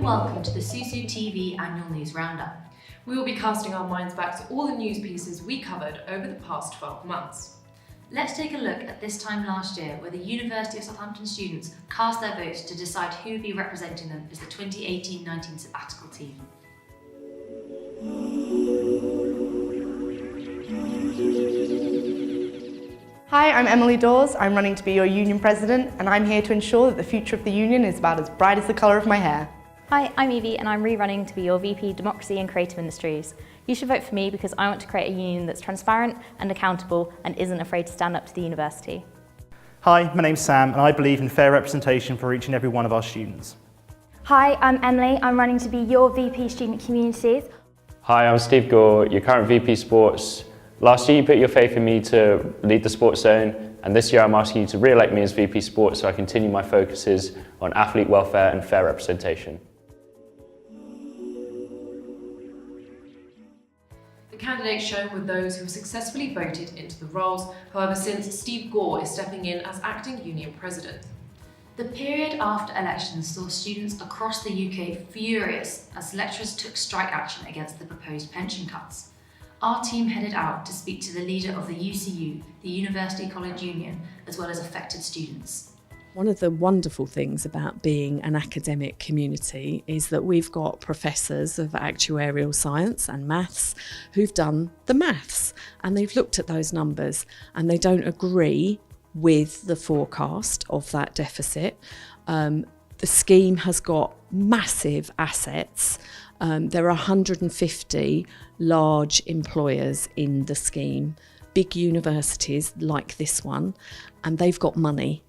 welcome to the Susu TV Annual News Roundup. We will be casting our minds back to all the news pieces we covered over the past 12 months. Let's take a look at this time last year where the University of Southampton students cast their votes to decide who would be representing them as the 2018-19 sabbatical team. Hi, I'm Emily Dawes. I'm running to be your union president, and I'm here to ensure that the future of the union is about as bright as the colour of my hair. Hi, I'm Evie and I'm re-running to be your VP Democracy and Creative Industries. You should vote for me because I want to create a union that's transparent and accountable and isn't afraid to stand up to the university. Hi, my name's Sam and I believe in fair representation for each and every one of our students. Hi, I'm Emily. I'm running to be your VP Student Communities. Hi, I'm Steve Gore, your current VP Sports. Last year you put your faith in me to lead the sports zone, and this year I'm asking you to re-elect me as VP Sports so I continue my focuses on athlete welfare and fair representation. The candidates shown were those who have successfully voted into the roles, however, since Steve Gore is stepping in as acting union president. The period after elections saw students across the UK furious as lecturers took strike action against the proposed pension cuts. Our team headed out to speak to the leader of the UCU, the University College Union, as well as affected students. One of the wonderful things about being an academic community is that we've got professors of actuarial science and maths who've done the maths, and they've looked at those numbers and they don't agree with the forecast of that deficit. The scheme has got massive assets. There are 150 large employers in the scheme, big universities like this one, and they've got money.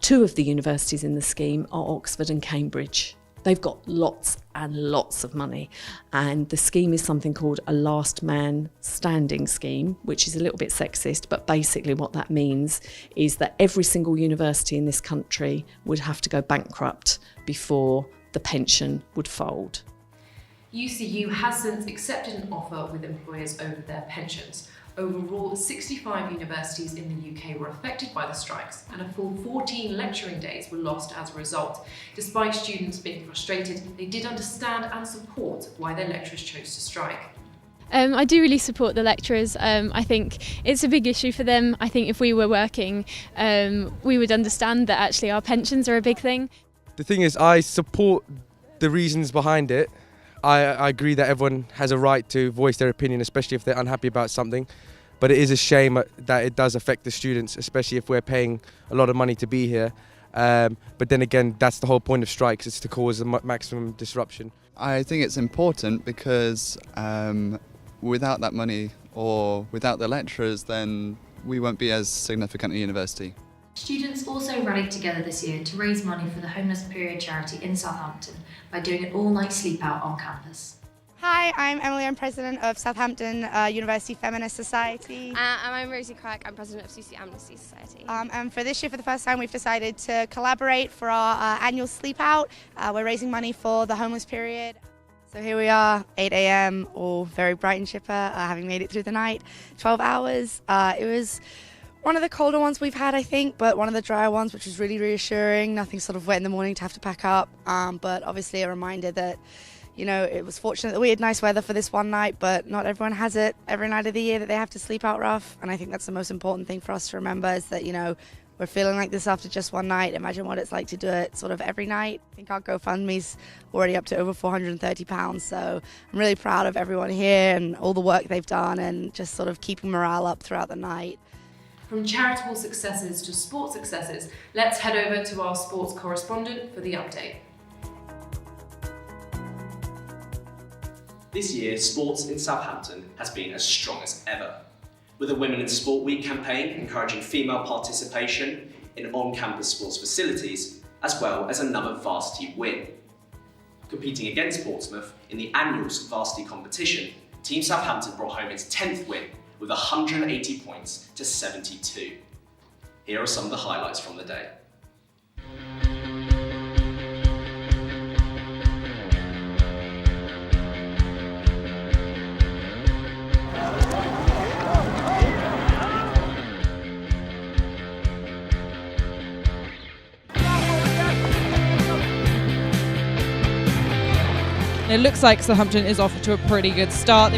Two of the universities in the scheme are Oxford and Cambridge. They've got lots and lots of money, and the scheme is something called a last man standing scheme, which is a little bit sexist, but basically what that means is that every single university in this country would have to go bankrupt before the pension would fold. UCU has since accepted an offer with employers over their pensions. Overall, 65 universities in the UK were affected by the strikes, and a full 14 lecturing days were lost as a result. Despite students being frustrated, they did understand and support why their lecturers chose to strike. I do really support the lecturers. I think it's a big issue for them. I think if we were working, we would understand that actually our pensions are a big thing. The thing is, I support the reasons behind it. I agree that everyone has a right to voice their opinion, especially if they're unhappy about something. But it is a shame that it does affect the students, especially if we're paying a lot of money to be here. But then again, that's the whole point of strikes, is to cause a maximum disruption. I think it's important because without that money or without the lecturers, then we won't be as significant a university. Students also rallied together this year to raise money for the Homeless Period charity in Southampton by doing an all-night sleep out on campus. Hi, I'm Emily. I'm president of Southampton University Feminist Society. And I'm Rosie Crack. I'm president of CC Amnesty Society. And for this year, for the first time, we've decided to collaborate for our annual sleep out. We're raising money for the Homeless Period. So here we are, 8 a.m, all very bright and chipper, having made it through the night, 12 hours. It was one of the colder ones we've had, I think, but one of the drier ones, which was really reassuring. Nothing sort of wet in the morning to have to pack up, but obviously a reminder that, you know, it was fortunate that we had nice weather for this one night, but not everyone has it every night of the year that they have to sleep out rough. And I think that's the most important thing for us to remember, is that, you know, we're feeling like this after just one night. Imagine what it's like to do it sort of every night. I think our GoFundMe's already up to over £430, so I'm really proud of everyone here and all the work they've done and just sort of keeping morale up throughout the night. From charitable successes to sports successes, let's head over to our sports correspondent for the update. This year, sports in Southampton has been as strong as ever, with a Women in Sport Week campaign encouraging female participation in on-campus sports facilities, as well as another varsity win. Competing against Portsmouth in the annual varsity competition, Team Southampton brought home its 10th win with 180 points to 72. Here are some of the highlights from the day. It looks like Southampton is off to a pretty good start.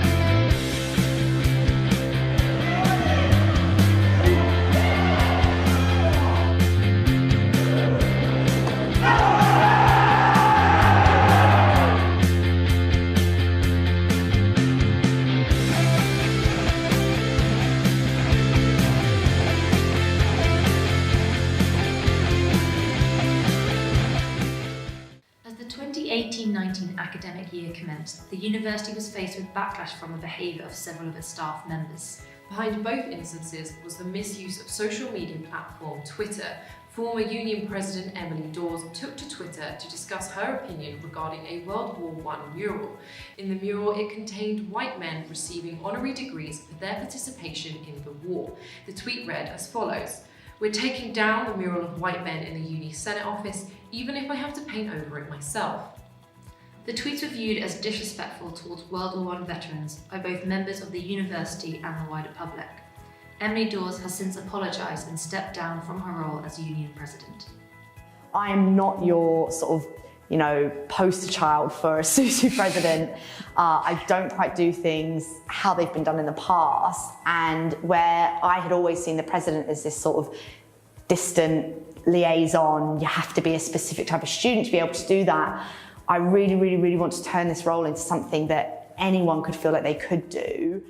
As the 2018-19 academic year commenced, the university was faced with backlash from the behaviour of several of its staff members. Behind both instances was the misuse of social media platform Twitter. Former union president Emily Dawes took to Twitter to discuss her opinion regarding a World War I mural. In the mural, it contained white men receiving honorary degrees for their participation in the war. The tweet read as follows: "We're taking down the mural of white men in the uni Senate office, even if I have to paint over it myself." The tweets were viewed as disrespectful towards World War I veterans by both members of the university and the wider public. Emily Dawes has since apologised and stepped down from her role as union president. I am not your sort of, poster child for a SUSU president. I don't quite do things how they've been done in the past, and where I had always seen the president as this sort of distant liaison, you have to be a specific type of student to be able to do that. I really, really, really want to turn this role into something that anyone could feel like they could do.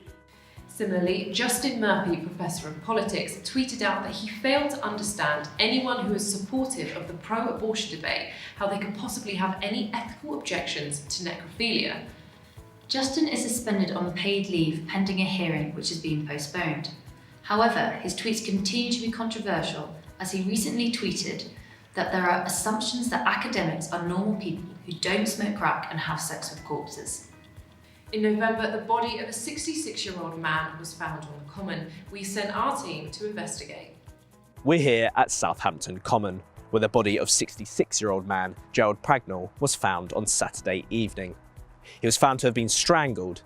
Similarly, Justin Murphy, professor of politics, tweeted out that he failed to understand anyone who is supportive of the pro-abortion debate, how they could possibly have any ethical objections to necrophilia. Justin is suspended on paid leave pending a hearing which is being postponed. However, his tweets continue to be controversial, as he recently tweeted that there are assumptions that academics are normal people who don't smoke crack and have sex with corpses. In November, the body of a 66-year-old man was found on the Common. We sent our team to investigate. We're here at Southampton Common, where the body of 66-year-old man Gerald Pragnall was found on Saturday evening. He was found to have been strangled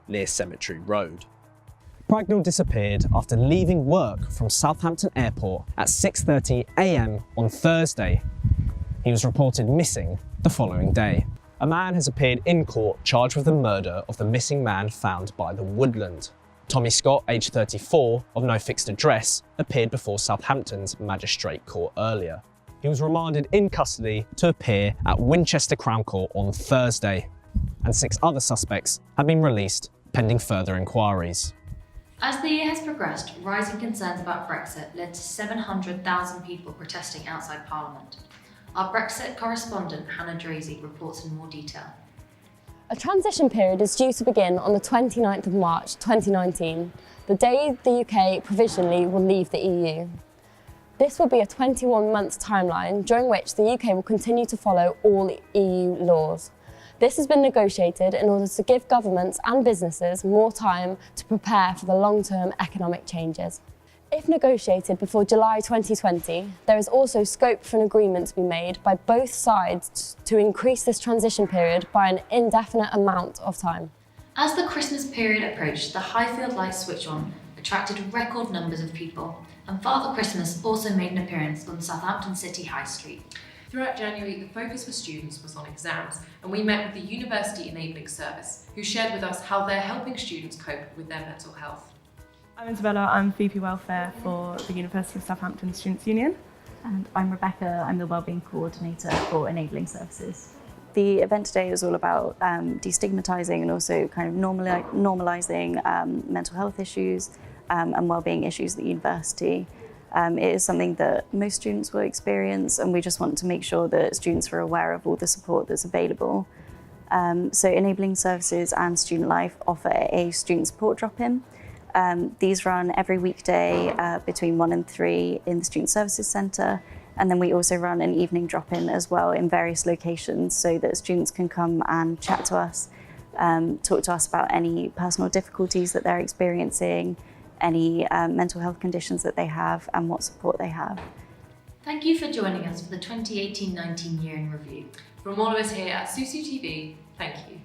near Cemetery Road. Pragnall disappeared after leaving work from Southampton Airport at 6:30 a.m. on Thursday. He was reported missing the following day. A man has appeared in court charged with the murder of the missing man found by the woodland. Tommy Scott, aged 34, of no fixed address, appeared before Southampton's Magistrate Court earlier. He was remanded in custody to appear at Winchester Crown Court on Thursday, and 6 other suspects have been released pending further inquiries. As the year has progressed, rising concerns about Brexit led to 700,000 people protesting outside Parliament. Our Brexit correspondent Hannah Drazy reports in more detail. A transition period is due to begin on the 29th of March 2019, the day the UK provisionally will leave the EU. This will be a 21-month timeline during which the UK will continue to follow all EU laws. This has been negotiated in order to give governments and businesses more time to prepare for the long-term economic changes. If negotiated before July 2020, there is also scope for an agreement to be made by both sides to increase this transition period by an indefinite amount of time. As the Christmas period approached, the Highfield lights switch on attracted record numbers of people, and Father Christmas also made an appearance on Southampton City High Street. Throughout January, the focus for students was on exams, and we met with the University Enabling Service, who shared with us how they're helping students cope with their mental health. I'm Isabella, I'm VP Welfare for the University of Southampton Students' Union. And I'm Rebecca, I'm the Wellbeing Coordinator for Enabling Services. The event today is all about destigmatising and also kind of normalising mental health issues and wellbeing issues at the university. It is something that most students will experience, and we just want to make sure that students are aware of all the support that's available. So Enabling Services and Student Life offer a student support drop-in. These run every weekday between 1 and 3 in the Student Services Centre, and then we also run an evening drop-in as well in various locations so that students can come and chat to us, talk to us about any personal difficulties that they're experiencing, any mental health conditions that they have and what support they have. Thank you for joining us for the 2018-19 year in review. From all of us here at SUSU TV, thank you.